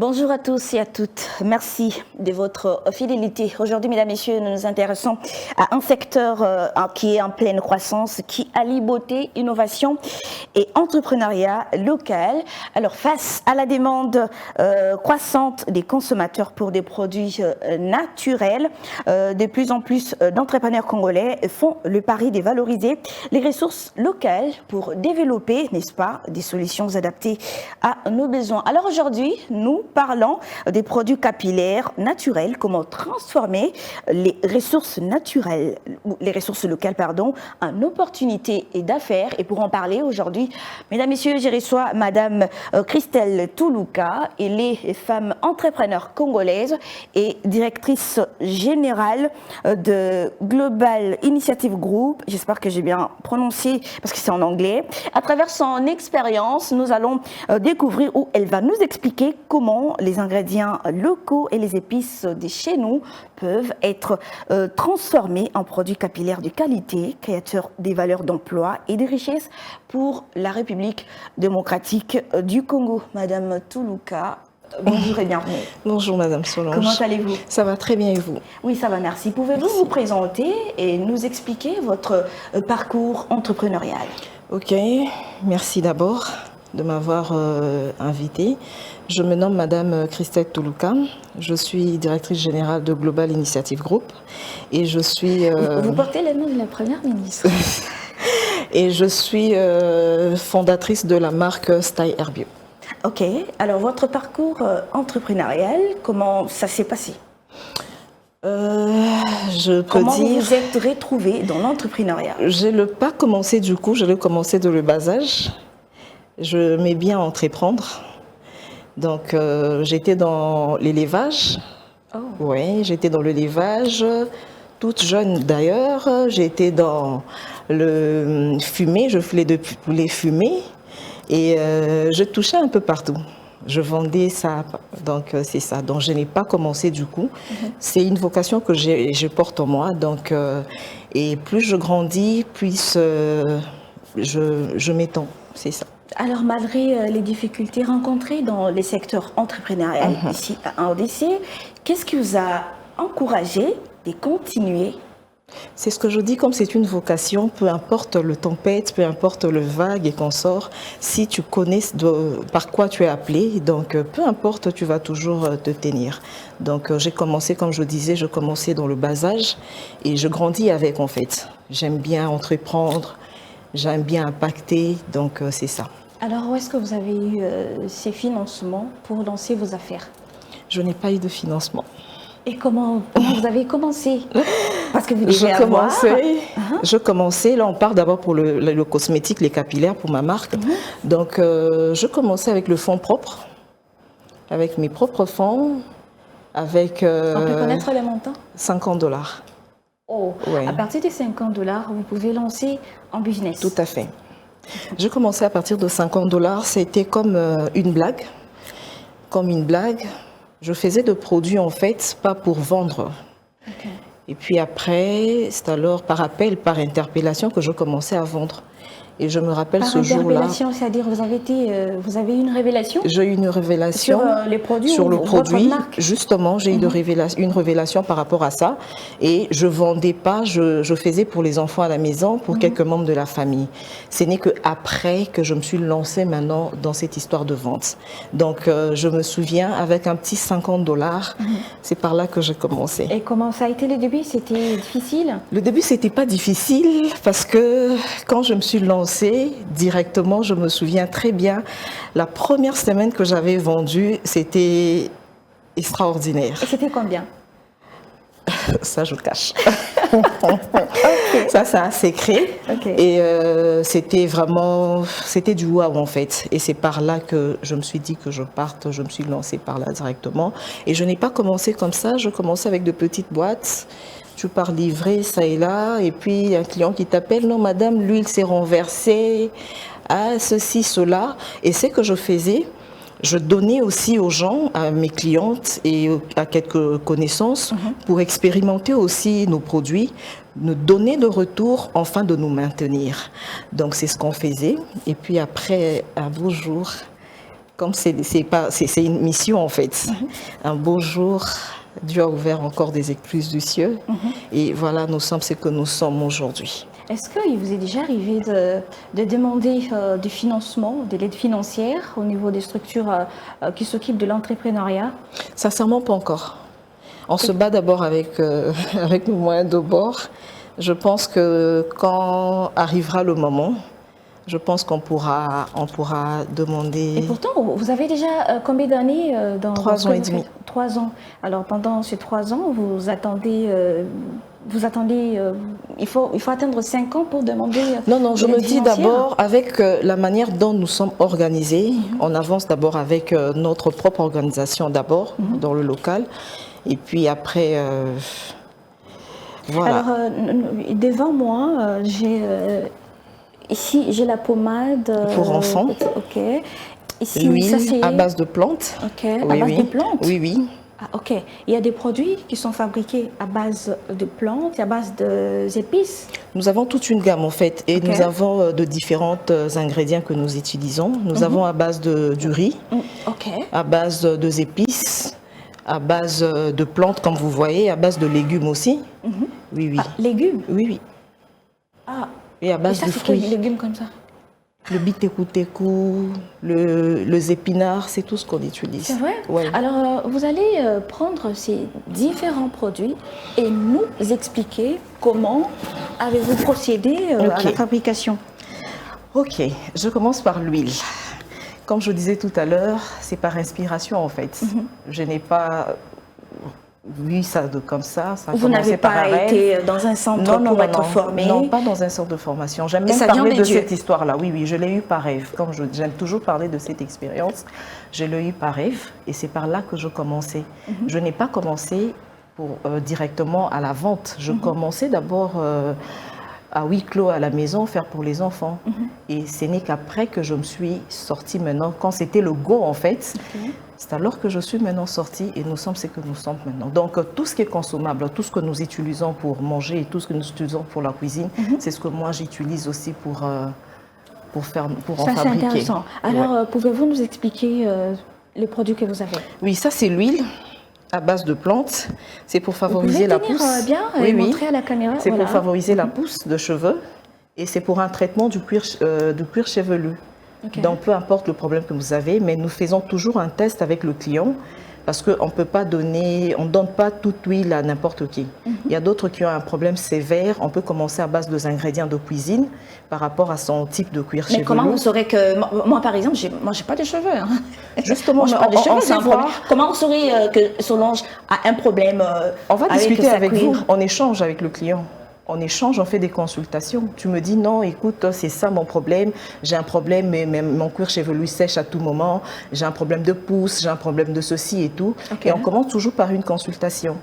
Bonjour à tous et à toutes. Merci de votre fidélité. Aujourd'hui, mesdames, messieurs, nous nous intéressons à un secteur qui est en pleine croissance, qui allie beauté, innovation et entrepreneuriat local. Alors, face à la demande croissante des consommateurs pour des produits naturels, de plus en plus d'entrepreneurs congolais font le pari de valoriser les ressources locales pour développer, n'est-ce pas, des solutions adaptées à nos besoins. Alors aujourd'hui, nous parlons des produits capillaires naturels, comment transformer les ressources naturelles, les ressources locales, pardon, en opportunités et d'affaires. Et pour en parler aujourd'hui, mesdames, messieurs, je reçois Madame Christelle Toulouka. Elle est femme entrepreneur congolaise et directrice générale de Global Initiative Group. J'espère que j'ai bien prononcé parce que c'est en anglais. À travers son expérience, nous allons découvrir où elle va nous expliquer comment les ingrédients locaux et les épices de chez nous peuvent être transformés en produits capillaires de qualité, créateurs des valeurs d'emploi et de richesse pour la République démocratique du Congo. Madame Toulouka, bonjour et bienvenue. Bonjour Madame Solange. Comment allez-vous? Ça va très bien et vous? Oui, ça va, merci. Pouvez-vous vous présenter et nous expliquer votre parcours entrepreneurial? Ok, merci d'abord de m'avoir invitée. Je me nomme Madame Christelle Toulouka. Je suis directrice générale de Global Initiative Group et je suis... Vous portez le nom de la première ministre. Et je suis fondatrice de la marque Style Herbio. Ok, alors votre parcours entrepreneurial, comment ça s'est passé? Comment vous vous êtes retrouvée dans l'entrepreneuriat? Je n'ai pas commencé du coup, je l'ai commencé de le bas âge. Je m'ai bien entreprendre. Donc j'étais dans l'élevage. Oh. Oui, j'étais dans l'élevage, toute jeune d'ailleurs. J'étais dans le fumé, je faisais de poulet fumé et je touchais un peu partout. Je vendais ça, donc c'est ça. Donc je n'ai pas commencé du coup. C'est une vocation que je porte en moi. Donc et plus je grandis, plus je m'étends. C'est ça. Alors malgré les difficultés rencontrées dans les secteurs entrepreneurial ici à RDC, qu'est-ce qui vous a encouragé de continuer? C'est ce que je dis, comme c'est une vocation, peu importe le tempête, peu importe le vague et qu'on sort, si tu connais par quoi tu es appelé, donc peu importe, tu vas toujours te tenir. Donc j'ai commencé, comme je disais, je commençais dans le bas âge et je grandis avec en fait. J'aime bien entreprendre, j'aime bien impacter, donc c'est ça. Alors où est-ce que vous avez eu ces financements pour lancer vos affaires? Je n'ai pas eu de financement. Et comment vous avez commencé? Parce que vous Je commençais, là on part d'abord pour le cosmétique, les capillaires pour ma marque. Donc je commençais avec le fonds propre, avec mes propres fonds, avec... On peut connaître les montants? $50. Oh, ouais. À partir de $50, vous pouvez lancer un business. Tout à fait. Je commençais à partir de $50, c'était comme une blague. Comme une blague. Je faisais de produits en fait, pas pour vendre. Okay. Et puis après, c'est alors par appel, par interpellation que je commençais à vendre. Et je me rappelle ce jour-là. Par interpellation, c'est-à-dire vous avez eu une révélation? J'ai eu une révélation sur les produits, sur le produit. Marque? Justement, j'ai eu une révélation par rapport à ça. Et je vendais pas, je faisais pour les enfants à la maison, pour quelques membres de la famille. Ce n'est qu'après que je me suis lancée maintenant dans cette histoire de vente. Donc, je me souviens, avec un petit $50, c'est par là que j'ai commencé. Et comment ça a été le début? C'était difficile? Le début, c'était pas difficile parce que quand je me suis lancée, directement, je me souviens très bien, la première semaine que j'avais vendu, c'était extraordinaire. Et c'était combien? Ça, je cache. Okay. Ça, c'est un secret. Okay. Et c'était du waouh en fait. Et c'est par là que je me suis dit que je parte, je me suis lancée par là directement. Et je n'ai pas commencé comme ça, je commençais avec de petites boîtes. Tu pars livrer ça et là, et puis un client qui t'appelle, non madame, l'huile s'est renversée, ah, ceci, cela. Et c'est que je faisais, je donnais aussi aux gens, à mes clientes et à quelques connaissances, pour expérimenter aussi nos produits, nous donner de retour, enfin de nous maintenir. Donc c'est ce qu'on faisait. Et puis après, un beau jour, comme c'est une mission en fait. Un beau jour, Dieu a ouvert encore des écluses du ciel. Et voilà, nous sommes ce que nous sommes aujourd'hui. Est-ce qu'il vous est déjà arrivé de demander du financement, de l'aide financière au niveau des structures qui s'occupent de l'entrepreneuriat? Sincèrement, pas encore. On se bat d'abord avec, avec nos moyens de bord. Je pense que quand arrivera le moment, je pense qu'on pourra demander... Et pourtant, vous avez déjà combien d'années dans... 3 ans et demi. 3 ans. Alors pendant ces 3 ans, vous attendez... il faut attendre 5 ans pour demander... Non, je me dis d'abord, avec la manière dont nous sommes organisés, on avance d'abord avec notre propre organisation d'abord, dans le local, et puis après, voilà. Alors, devant moi, ici, j'ai la pommade... pour enfants. Ok. Ici, l'huile à base de plantes. Ok, à base de plantes? Oui. Ah, ok. Il y a des produits qui sont fabriqués à base de plantes, à base d'épices? Nous avons toute une gamme en fait et nous avons de différents ingrédients que nous utilisons. Nous avons à base du riz, à base de épices, à base de plantes comme vous voyez, à base de légumes aussi. Oui. Ah, légumes? Oui. Ah. Et à base de fruits. Quels légumes comme ça? Le bitékou-tékou, les épinards, c'est tout ce qu'on utilise. C'est vrai? Ouais. Alors, vous allez prendre ces différents produits et nous expliquer comment avez-vous procédé à la fabrication. Ok, je commence par l'huile. Comme je disais tout à l'heure, c'est par inspiration en fait. Je n'ai pas vu ça comme ça. Vous n'avez pas été dans un centre pour être formé? Non, pas dans un centre de formation. J'aime même parler de cette histoire-là. Oui, je l'ai eu par rêve. Comme j'aime toujours parler de cette expérience, je l'ai eu par rêve et c'est par là que je commençais. Je n'ai pas commencé directement à la vente. Je commençais d'abord à huis clos à la maison, faire pour les enfants. Et ce n'est qu'après que je me suis sortie maintenant, quand c'était le go en fait. C'est alors que je suis maintenant sortie et nous sommes ce que nous sommes maintenant. Donc tout ce qui est consommable, tout ce que nous utilisons pour manger et tout ce que nous utilisons pour la cuisine, c'est ce que moi j'utilise aussi pour en fabriquer. C'est intéressant. Alors pouvez-vous nous expliquer les produits que vous avez? Oui, ça c'est l'huile à base de plantes. C'est pour favoriser la pousse. Bien et montrer à la caméra. C'est pour favoriser la pousse de cheveux et c'est pour un traitement du cuir chevelu. Donc, peu importe le problème que vous avez, mais nous faisons toujours un test avec le client parce qu'on ne donne pas toute l'huile à n'importe qui. Il y a d'autres qui ont un problème sévère. On peut commencer à base des ingrédients de cuisine par rapport à son type de cuir chevelu. Mais comment vous saurez que... Moi, par exemple, je n'ai pas de cheveux. Hein. Justement, on sait voir. Comment vous saurez que Solange a un problème on va discuter avec vous. On échange avec le client. On échange, on fait des consultations. Tu me dis non, écoute, c'est ça mon problème. J'ai un problème, mais mon cuir chevelu sèche à tout moment. J'ai un problème de pouce, j'ai un problème de ceci et tout. Et on commence toujours par une consultation.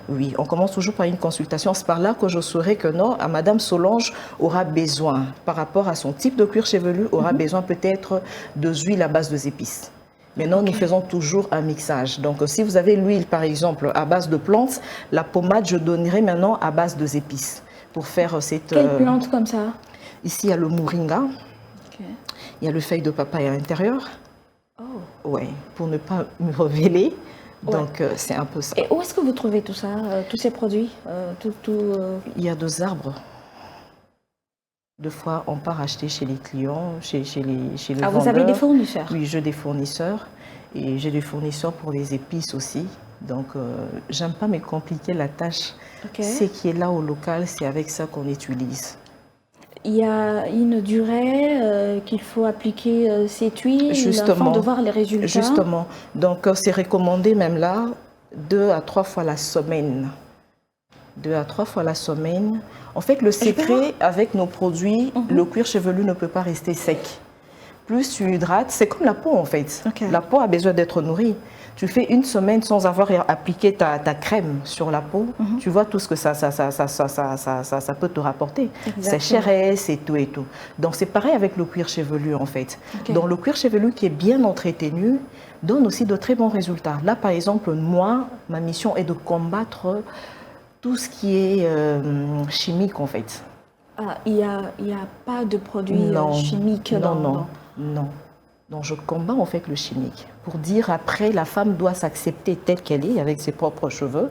Oui, on commence toujours par une consultation. C'est par là que je saurai que non, Madame Solange aura besoin, par rapport à son type de cuir chevelu, aura besoin peut-être de huile à base d'épices. Maintenant, nous faisons toujours un mixage. Donc, si vous avez l'huile, par exemple, à base de plantes, la pommade, je donnerai maintenant à base d'épices. Pour faire cette... Quelle plante comme ça? Ici, il y a le moringa. Il y a le feuille de papaye à l'intérieur. Ouais, pour ne pas me révéler. Donc, c'est un peu ça. Et où est-ce que vous trouvez tout ça, tous ces produits Il y a 2 arbres. Deux fois, on part acheter chez les clients, chez les vendeurs. Vous avez des fournisseurs? Oui, j'ai des fournisseurs. Et j'ai des fournisseurs pour les épices aussi. Donc, j'aime pas me compliquer la tâche. Ce qui est là au local, c'est avec ça qu'on utilise. Il y a une durée qu'il faut appliquer cette huile afin de voir les résultats? Justement. Donc, c'est recommandé même là 2 à 3 fois la semaine. 2 à 3 fois la semaine. En fait, le secret avec nos produits, le cuir chevelu ne peut pas rester sec. Plus tu hydrates, c'est comme la peau en fait. La peau a besoin d'être nourrie. Tu fais 1 semaine sans avoir appliqué ta crème sur la peau, tu vois tout ce que ça peut te rapporter. Sécheresse et tout et tout. Donc c'est pareil avec le cuir chevelu en fait. Donc le cuir chevelu qui est bien entretenu donne aussi de très bons résultats. Là par exemple, moi, ma mission est de combattre tout ce qui est chimique en fait. Il n'y a pas de produits chimiques non. Donc je combats en fait le chimique pour dire après la femme doit s'accepter telle qu'elle est avec ses propres cheveux.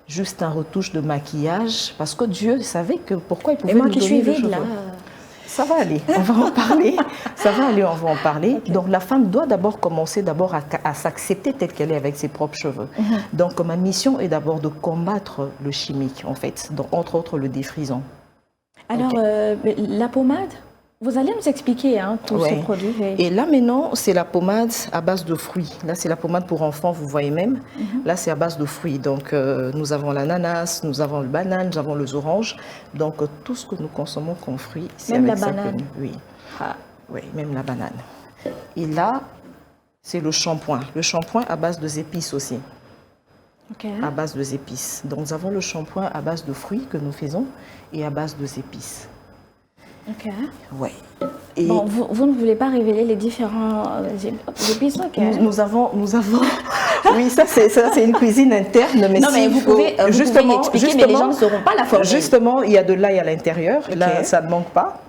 Juste un retouche de maquillage parce que Dieu savait que pourquoi il pouvait nous donner des cheveux. Ça va aller, on va en parler. Ça va aller, on va en parler. Okay. Donc la femme doit d'abord commencer à s'accepter telle qu'elle est avec ses propres cheveux. Donc ma mission est d'abord de combattre le chimique en fait, donc, entre autres le défrisant. Alors la pommade, vous allez nous expliquer tous ces produits. Et là maintenant, c'est la pommade à base de fruits. Là, c'est la pommade pour enfants, vous voyez même. Là, c'est à base de fruits. Donc, nous avons l'ananas, nous avons le banane, nous avons les oranges. Donc, tout ce que nous consommons comme fruits, c'est avec ça. Même la banane. Oui. Oui, même la banane. Et là, c'est le shampoing. Le shampoing à base de épices aussi. À base de épices. Donc, nous avons le shampoing à base de fruits que nous faisons et à base de épices. Ouais. Et bon, vous ne voulez pas révéler les différents épices. Nous avons. Oui, ça c'est une cuisine interne, mais non, mais vous pouvez expliquer, mais les gens ne sauront pas la formule. Justement, il y a de l'ail à l'intérieur. Là, ça ne manque pas.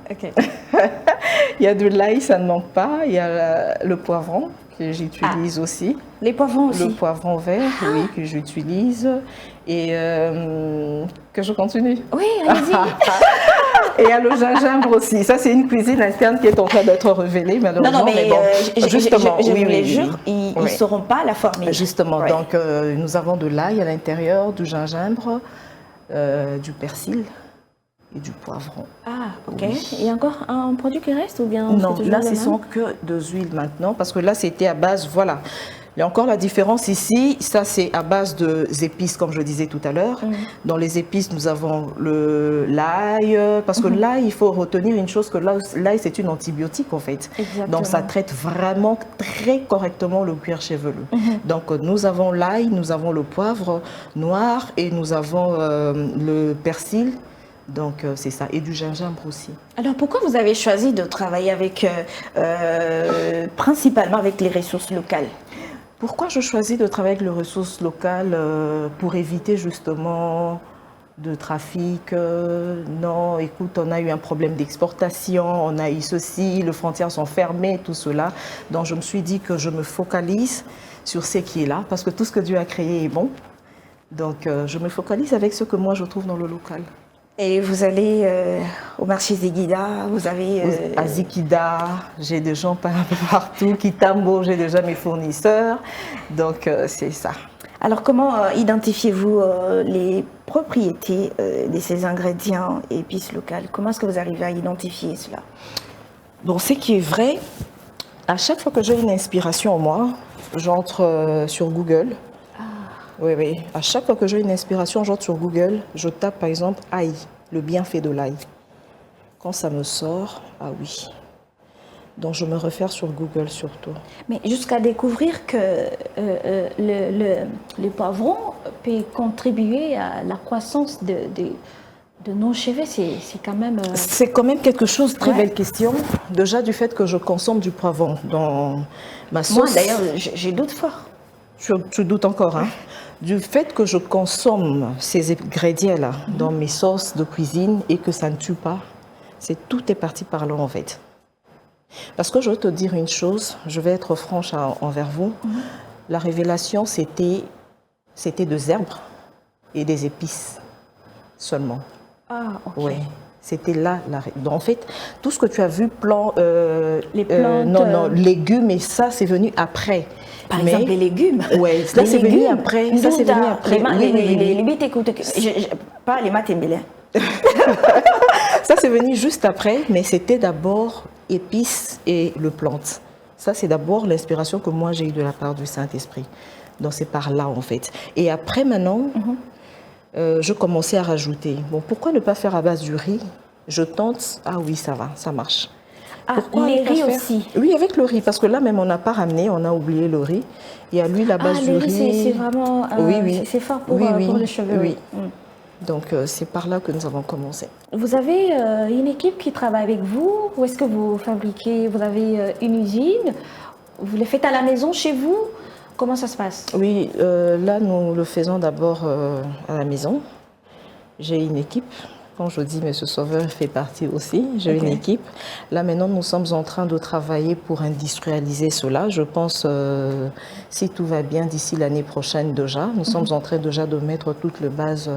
Il y a de l'ail, ça ne manque pas. Il y a le poivron que j'utilise aussi. Les poivrons aussi. Le poivron vert, oui, que j'utilise. Et que je continue. Oui, allez-y. Et il y a le gingembre aussi. Ça, c'est une cuisine interne qui est en train d'être révélée, malheureusement. Non, mais bon, justement, je vous les jure, ils ne oui. sauront pas la formule. Justement, donc nous avons de l'ail à l'intérieur, du gingembre, du persil et du poivron. Ah, ok. Oui. Il y a encore un produit qui reste ou bien? Non, là, ce sont que de huiles maintenant, parce que là, c'était à base, voilà. Il y a encore la différence ici, ça c'est à base d'épices comme je disais tout à l'heure. Dans les épices, nous avons l'ail, parce que l'ail, il faut retenir une chose, que l'ail c'est une antibiotique en fait. Exactement. Donc ça traite vraiment très correctement le cuir chevelu. Donc nous avons l'ail, nous avons le poivre noir et nous avons le persil. Donc c'est ça, et du gingembre aussi. Alors pourquoi vous avez choisi de travailler avec, principalement avec les ressources locales? Pourquoi je choisis de travailler avec les ressources locales pour éviter justement de trafic? Non, écoute, on a eu un problème d'exportation, on a eu ceci, les frontières sont fermées, tout cela. Donc je me suis dit que je me focalise sur ce qui est là, parce que tout ce que Dieu a créé est bon. Donc je me focalise avec ce que moi je trouve dans le local. Et vous allez au marché Zikida, vous avez... À Zikida, j'ai des gens un peu partout, Kitambo, j'ai déjà mes fournisseurs, donc c'est ça. Alors comment identifiez-vous les propriétés de ces ingrédients et épices locales? Comment est-ce que vous arrivez à identifier cela? Bon, ce qui est vrai, à chaque fois que j'ai une inspiration en moi, j'entre sur Google. Oui, oui. À chaque fois que j'ai une inspiration, j'entre sur Google, je tape par exemple ail, le bienfait de l'ail. Quand ça me sort, ah oui. Donc je me réfère sur Google surtout. Mais jusqu'à découvrir que le poivron peut contribuer à la croissance de nos cheveux, c'est quand même... C'est quand même quelque chose, très belle question. Déjà du fait que je consomme du poivron dans ma sauce. Moi d'ailleurs, j'ai doute fort. Tu doutes encore, hein? Du fait que je consomme ces ingrédients-là dans mes sauces de cuisine et que ça ne tue pas, tout est parti par là en fait. Parce que je veux te dire une chose, je vais être franche envers vous, la révélation c'était des herbes et des épices seulement. Ah, ok. Ouais. C'était là, en fait, tout ce que tu as vu, les plantes, non, légumes, et ça, c'est venu après. Par exemple, les légumes. Oui, ça c'est venu après. Ça c'est venu après. Les limites, écoute, pas les matembélés. Ça c'est venu juste après, mais c'était d'abord épices et le plante. Ça c'est d'abord l'inspiration que moi j'ai eue de la part du Saint-Esprit. Donc c'est par là en fait. Et après maintenant, je commençais à rajouter. Bon, pourquoi ne pas faire à base du riz? Je tente. Ah oui, ça va, ça marche. Ah, les riz aussi? Oui, avec le riz, parce que là même on n'a pas ramené, on a oublié le riz. Il y a l'huile à base du riz. C'est vraiment, c'est fort pour les cheveux. Oui. Donc c'est par là que nous avons commencé. Vous avez une équipe qui travaille avec vous? Ou est-ce que vous fabriquez? Vous avez une usine? Vous le faites à la maison, chez vous? Comment ça se passe? Oui, là nous le faisons d'abord à la maison. J'ai une équipe Quand je dis Monsieur Sauveur fait partie aussi, j'ai une équipe. Là maintenant, nous sommes en train de travailler pour industrialiser cela. Je pense, si tout va bien, d'ici l'année prochaine déjà. Nous sommes en train déjà de mettre toutes les bases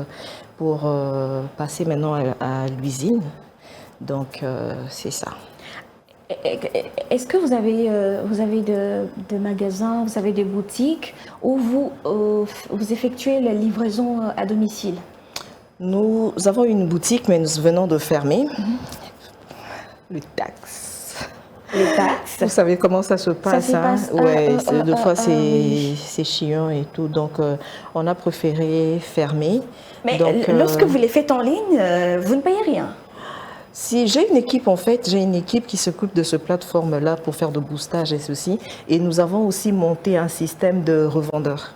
pour passer maintenant à l'usine. Donc, c'est ça. Est-ce que vous avez de magasins, vous avez des boutiques où vous effectuez la livraison à domicile? Nous avons une boutique, mais nous venons de fermer. Les taxes. Les taxes? Vous savez comment ça se passe, hein? Ouais, des fois c'est chiant et tout. Donc, on a préféré fermer. Mais donc, lorsque vous les faites en ligne, vous ne payez rien? Si j'ai une équipe, en fait, j'ai une équipe qui s'occupe de cette plateforme-là pour faire de boostage et ceci. Et nous avons aussi monté un système de revendeurs.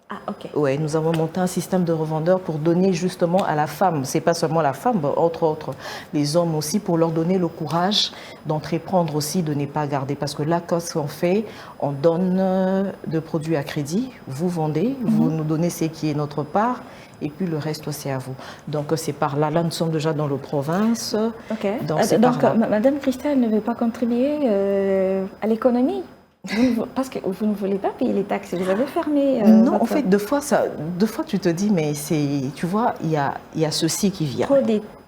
Ah, ok. Oui, nous avons monté un système de revendeurs pour donner justement à la femme, c'est pas seulement la femme, entre autres, les hommes aussi, pour leur donner le courage d'entreprendre aussi, de ne pas garder. Parce que là, quand on fait, on donne de produits à crédit, vous vendez, vous nous donnez ce qui est notre part, et puis le reste, c'est à vous. Donc, c'est par là. Là, nous sommes déjà dans la province. Ok. Donc, Madame Christelle ne veut pas contribuer à l'économie? Parce que vous ne voulez pas payer les taxes, vous avez fermé. Non, en fait, deux fois, tu te dis, mais tu vois, il y a ceci qui vient.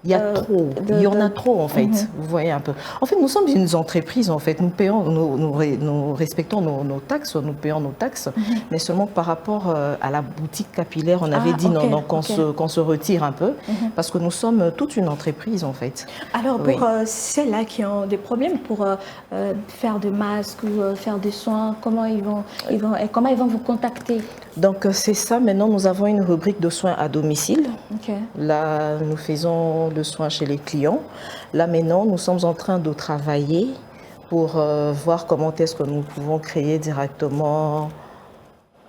Il y a trop, il y en a trop en fait, vous voyez un peu. En fait, nous sommes une entreprise en fait, nous payons, nous respectons nos taxes, nous payons nos taxes, mais seulement par rapport à la boutique capillaire, on avait dit non, qu'on se retire un peu, parce que nous sommes toute une entreprise en fait. Alors pour celles-là qui ont des problèmes pour faire des masques ou faire des soins, comment ils vont vous contacter? Donc c'est ça, maintenant nous avons une rubrique de soins à domicile. Là, nous faisons le soin chez les clients. Là maintenant, nous sommes en train de travailler pour voir comment est-ce que nous pouvons créer directement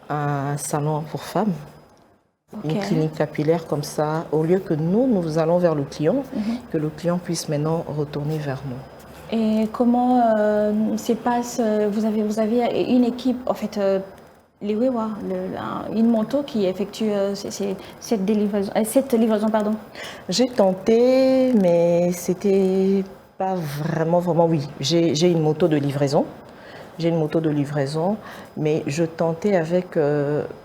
un salon pour femmes. Une clinique capillaire comme ça, au lieu que nous allons vers le client, que le client puisse maintenant retourner vers nous. Et comment se passe, vous avez une équipe, en fait, les Wewa, une moto qui effectue cette livraison, pardon. J'ai tenté, mais c'était pas vraiment, oui. J'ai une moto de livraison. J'ai une moto de livraison, mais je tentais avec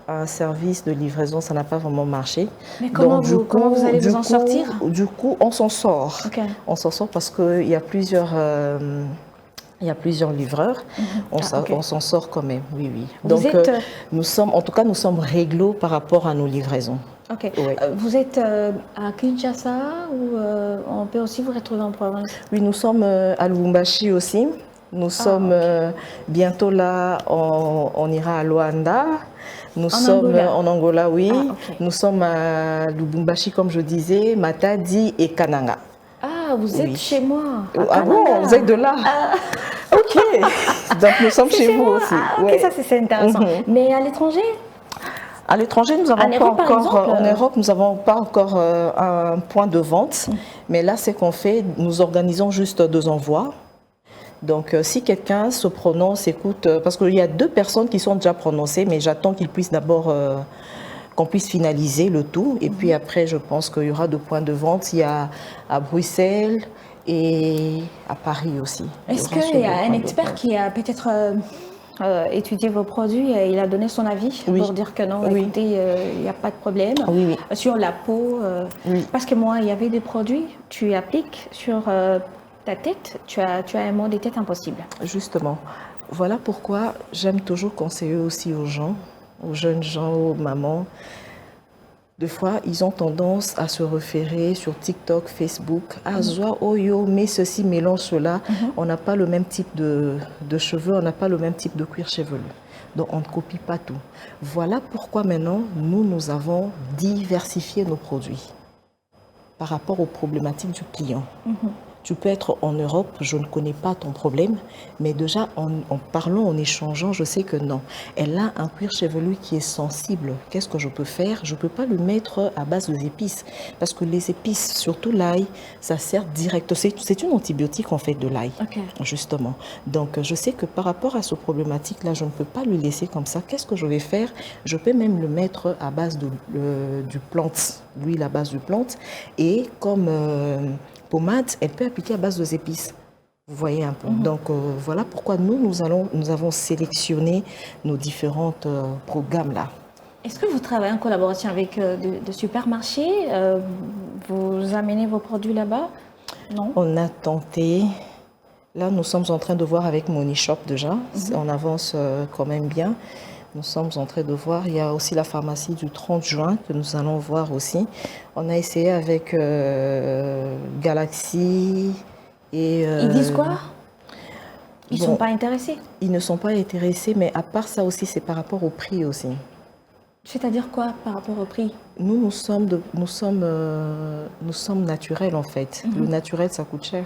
un service de livraison, ça n'a pas vraiment marché. Mais comment vous allez vous en sortir? Du coup, on s'en sort. On s'en sort parce qu'il y a plusieurs... il y a plusieurs livreurs, on s'en sort quand même, oui. Donc, nous sommes réglo par rapport à nos livraisons. Ok. Vous êtes à Kinshasa ou on peut aussi vous retrouver en province? Oui, nous sommes à Lubumbashi aussi. Nous sommes bientôt là, on ira à Luanda. Nous sommes en Angola, oui. Nous sommes à Lubumbashi, comme je disais, Matadi et Kananga. Ah, vous êtes chez moi. Ah bon, vous êtes de là? Ok. Donc nous sommes chez vous aussi. Ok, ça c'est intéressant. Mais à l'étranger? À l'étranger, nous n'avons pas encore. En Europe, nous n'avons pas encore un point de vente. Mais là, c'est qu'on fait. Nous organisons juste 2 envois. Donc, si quelqu'un se prononce, écoute, parce qu'il y a 2 personnes qui sont déjà prononcées, mais j'attends qu'ils puissent d'abord, qu'on puisse finaliser le tout. Et puis après, je pense qu'il y aura 2 points de vente. Il y a à Bruxelles et à Paris aussi. Est-ce qu'il y a un expert qui a peut-être étudié vos produits et il a donné son avis pour dire que non, écoutez, il n'y a pas de problème sur la peau? Parce que moi, il y avait des produits, tu appliques sur... ta tête, tu as un mot des têtes impossible. Justement. Voilà pourquoi j'aime toujours conseiller aussi aux gens, aux jeunes gens, aux mamans. Des fois, ils ont tendance à se référer sur TikTok, Facebook. Ah, Zoa, Oyo, mais ceci, mélange cela. On n'a pas le même type de cheveux, on n'a pas le même type de cuir chevelu. Donc, on ne copie pas tout. Voilà pourquoi maintenant, nous avons diversifié nos produits par rapport aux problématiques du client. Tu peux être en Europe, je ne connais pas ton problème, mais déjà en parlant, en échangeant, je sais que non. Elle a un cuir chevelu qui est sensible. Qu'est-ce que je peux faire? Je ne peux pas le mettre à base d'épices, parce que les épices, surtout l'ail, ça sert direct. C'est une antibiotique en fait de l'ail, justement. Donc je sais que par rapport à ce problématique-là, je ne peux pas lui laisser comme ça. Qu'est-ce que je vais faire? Je peux même le mettre à base du plante, l'huile à base de plante, et comme pommade, elle peut appliquer à base d'épices. Vous voyez un peu. Donc voilà pourquoi nous avons sélectionné nos différentes programmes là. Est-ce que vous travaillez en collaboration avec de supermarchés? Vous amenez vos produits là-bas? Non. On a tenté. Là, nous sommes en train de voir avec Money Shop déjà. On avance quand même bien. Nous sommes en train de voir. Il y a aussi la pharmacie du 30 juin que nous allons voir aussi. On a essayé avec Galaxy et... Ils disent quoi? Ils ne sont pas intéressés? Ils ne sont pas intéressés, mais à part ça aussi, c'est par rapport au prix aussi. C'est-à-dire quoi par rapport au prix? Nous sommes naturels en fait. Le naturel, ça coûte cher.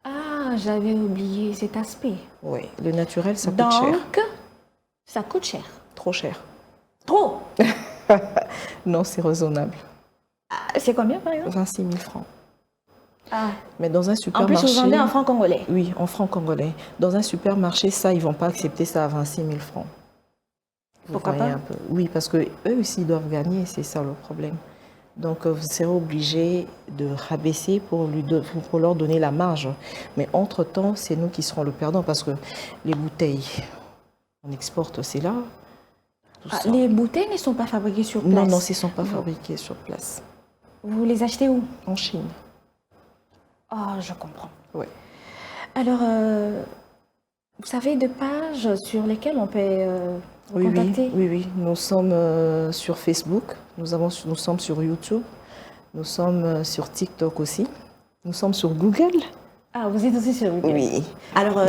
Ah, j'avais oublié cet aspect. Oui, le naturel, ça coûte cher. Donc, ça coûte cher. Trop cher. Trop? Non, c'est raisonnable. C'est combien par exemple? 26 000 francs. Ah. Mais dans un supermarché... En plus, vous vendez en francs congolais? Oui, en francs congolais. Dans un supermarché, ça, ils ne vont pas accepter ça à 26 000 francs. Pourquoi pas? Oui, parce qu'eux aussi doivent gagner, c'est ça le problème. Donc, vous serez obligé de rabaisser pour leur donner la marge. Mais entre-temps, c'est nous qui serons le perdant parce que les bouteilles, on exporte, c'est là. Les bouteilles ne sont pas fabriquées sur place? Non, non, elles ne sont pas fabriquées sur place. Vous les achetez où? En Chine. Ah, je comprends. Oui. Alors, vous avez des pages sur lesquelles on peut vous contacter? Oui. Nous sommes sur Facebook, nous sommes sur YouTube, nous sommes sur TikTok aussi, nous sommes sur Google. Ah, vous êtes aussi sur Google? Oui. Alors,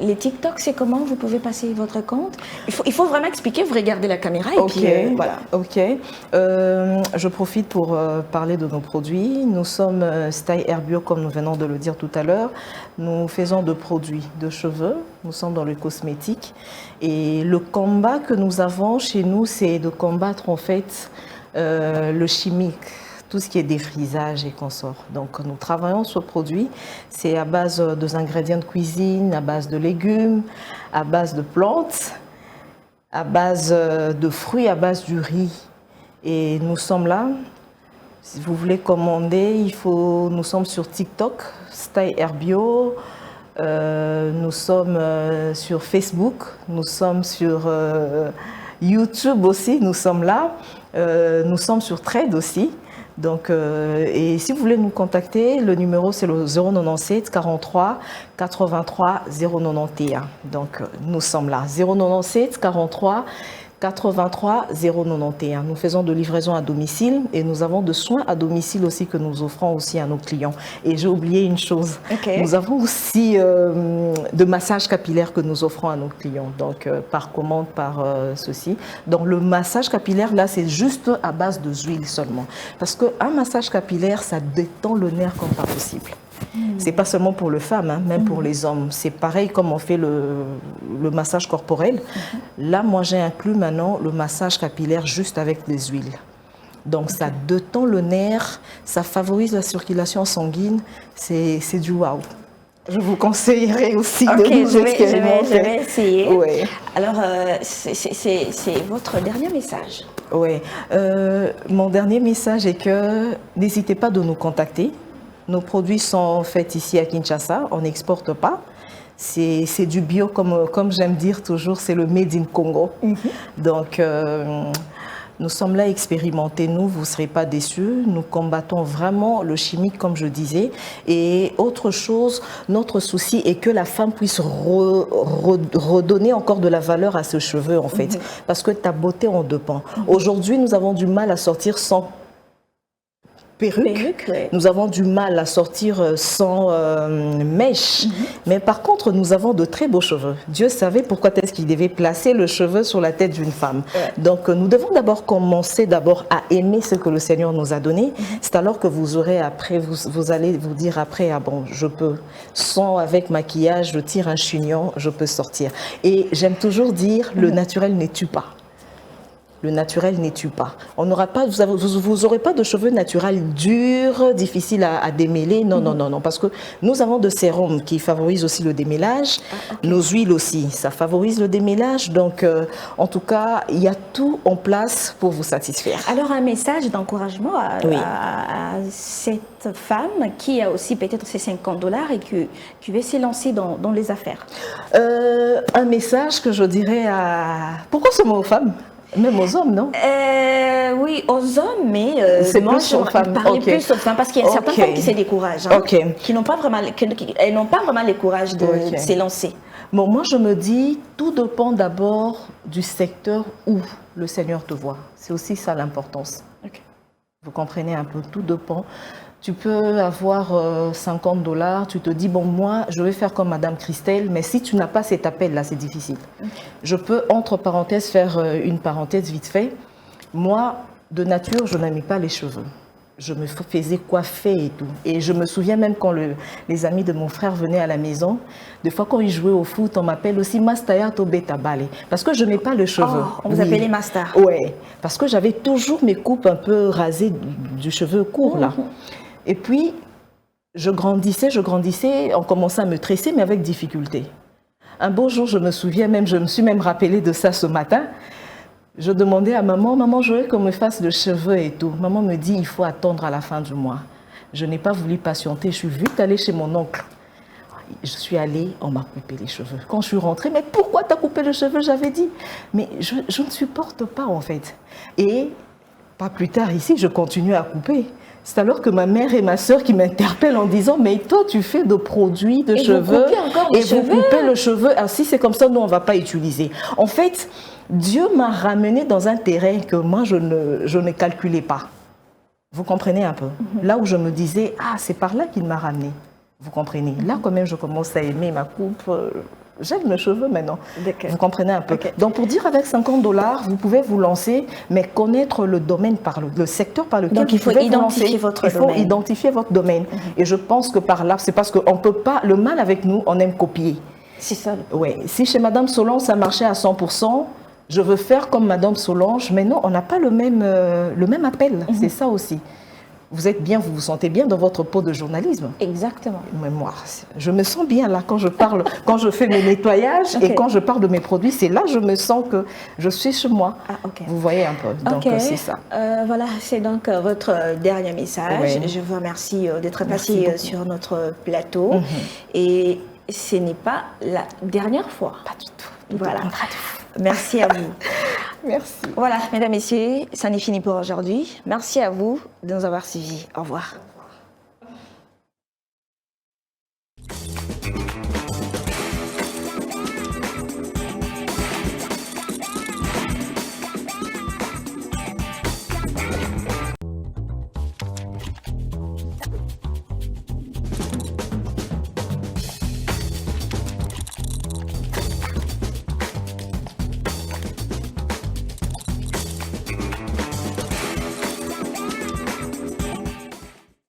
les TikTok, c'est comment? Vous pouvez passer votre compte? Il faut vraiment expliquer, vous regardez la caméra et puis voilà. Ok. Je profite pour parler de nos produits. Nous sommes Style Hair Bio, comme nous venons de le dire tout à l'heure. Nous faisons de produits de cheveux. Nous sommes dans le cosmétique. Et le combat que nous avons chez nous, c'est de combattre en fait le chimique. Tout ce qui est défrisage et consorts. Donc, nous travaillons sur le produit. C'est à base d'ingrédients de cuisine, à base de légumes, à base de plantes, à base de fruits, à base du riz. Et nous sommes là. Si vous voulez commander, nous sommes sur TikTok, Style Hair Bio. Nous sommes sur Facebook. Nous sommes sur YouTube aussi. Nous sommes là. Nous sommes sur Trade aussi. Donc, et si vous voulez nous contacter, le numéro c'est le 097 43 83 091. Donc, nous sommes là, 097 43 83 091. Nous faisons de livraison à domicile et nous avons de soins à domicile aussi que nous offrons aussi à nos clients. Et j'ai oublié une chose, nous avons aussi de massage capillaire que nous offrons à nos clients, donc par commande, par ceci. Donc le massage capillaire, là, c'est juste à base de huile seulement. Parce qu'un massage capillaire, ça détend le nerf comme pas possible. C'est pas seulement pour les femmes, hein, même pour les hommes. C'est pareil comme on fait le massage corporel. Là, moi, j'ai inclus maintenant le massage capillaire juste avec des huiles. Donc, ça détend le nerf, ça favorise la circulation sanguine. C'est du waouh. Je vous conseillerais aussi de vous expérimenter. Je vais essayer. Ouais. Alors, c'est votre dernier message. Oui. Mon dernier message est que n'hésitez pas de nous contacter. Nos produits sont faits ici à Kinshasa, on n'exporte pas. C'est du bio, comme j'aime dire toujours, c'est le Made in Congo. Donc, nous sommes là expérimentés, vous ne serez pas déçus. Nous combattons vraiment le chimique, comme je disais. Et autre chose, notre souci est que la femme puisse redonner encore de la valeur à ses cheveux, en fait. Parce que ta beauté en dépend. Aujourd'hui, nous avons du mal à sortir sans perruque. Ouais. Nous avons du mal à sortir sans mèche. Mais par contre, nous avons de très beaux cheveux. Dieu savait pourquoi est-ce qu'il devait placer le cheveu sur la tête d'une femme. Ouais. Donc, nous devons d'abord commencer à aimer ce que le Seigneur nous a donné. C'est alors que vous aurez après, vous allez vous dire après, ah bon, je peux, sans avec maquillage, je tire un chignon, je peux sortir. Et j'aime toujours dire, le naturel ne tue pas. Le naturel ne tue pas. On n'aura pas, vous aurez pas de cheveux naturels durs, difficiles à démêler. Non, non, non, non, parce que nous avons de sérums qui favorisent aussi le démêlage. Nos huiles aussi, ça favorise le démêlage. Donc, en tout cas, il y a tout en place pour vous satisfaire. Alors, un message d'encouragement à cette femme qui a aussi peut-être ses $50 et qui veut s'élancer dans les affaires. Un message que je dirais à... Pourquoi ce mot aux femmes? Même aux hommes, non? Oui, aux hommes, mais c'est moi, plus aux femmes. Plus aux femmes, parce qu'il y a certaines femmes qui se découragent, hein, qui n'ont pas vraiment, elles n'ont pas vraiment le courage de s'élancer. Bon, moi, je me dis, tout dépend d'abord du secteur où le Seigneur te voit. C'est aussi ça l'importance. Vous comprenez un peu, tout dépend. Tu peux avoir $50, tu te dis, bon, moi, je vais faire comme Madame Christelle, mais si tu n'as pas cet appel-là, c'est difficile. Je peux, entre parenthèses, faire une parenthèse vite fait. Moi, de nature, je n'aimais pas les cheveux. Je me faisais coiffer et tout. Et je me souviens même quand les amis de mon frère venaient à la maison, des fois quand ils jouaient au foot, on m'appelle aussi Mastaya Tobeta Balé. Parce que je n'ai pas le cheveu. Oh, on vous appelait Masta. Oui, parce que j'avais toujours mes coupes un peu rasées du cheveu court là. Et puis, je grandissais, on commençait à me tresser, mais avec difficulté. Un beau jour, je me souviens même, je me suis même rappelé de ça ce matin. Je demandais à maman, maman, je veux qu'on me fasse le cheveu et tout. Maman me dit, il faut attendre à la fin du mois. Je n'ai pas voulu patienter, je suis vite allée chez mon oncle. Je suis allée, on m'a coupé les cheveux. Quand je suis rentrée, mais pourquoi tu as coupé les cheveux? J'avais dit, mais je ne supporte pas en fait. Et pas plus tard ici, je continue à couper. C'est alors que ma mère et ma soeur qui m'interpellent en disant, mais toi tu fais de produits de cheveux et vous coupez le cheveu. Alors si c'est comme ça, nous on ne va pas utiliser. En fait, Dieu m'a ramené dans un terrain que moi je ne calculais pas. Vous comprenez un peu? Là où je me disais, ah c'est par là qu'il m'a ramené. Vous comprenez? Là quand même je commence à aimer ma coupe. J'aime mes cheveux maintenant. Vous comprenez un peu. Donc pour dire avec $50, vous pouvez vous lancer, mais connaître le domaine, le secteur par lequel donc, vous pouvez vous lancer. Il faut identifier votre domaine. Et je pense que par là, c'est parce qu'on ne peut pas, le mal avec nous, on aime copier. C'est ça. Oui. Si chez Madame Solange, ça marchait à 100%, je veux faire comme Madame Solange, mais non, on n'a pas le même appel. C'est ça aussi. Vous êtes bien, vous vous sentez bien dans votre peau de journalisme. Exactement. Mais moi, je me sens bien là quand je parle, quand je fais mes nettoyages et quand je parle de mes produits, c'est là que je me sens que je suis chez moi. Vous voyez un peu, donc c'est ça. Voilà, c'est donc votre dernier message. Je vous remercie d'être passé sur notre plateau. Et ce n'est pas la dernière fois. Pas du tout. Voilà. Merci à vous. Merci. Voilà, mesdames, messieurs, ça n'est fini pour aujourd'hui. Merci à vous de nous avoir suivis. Au revoir.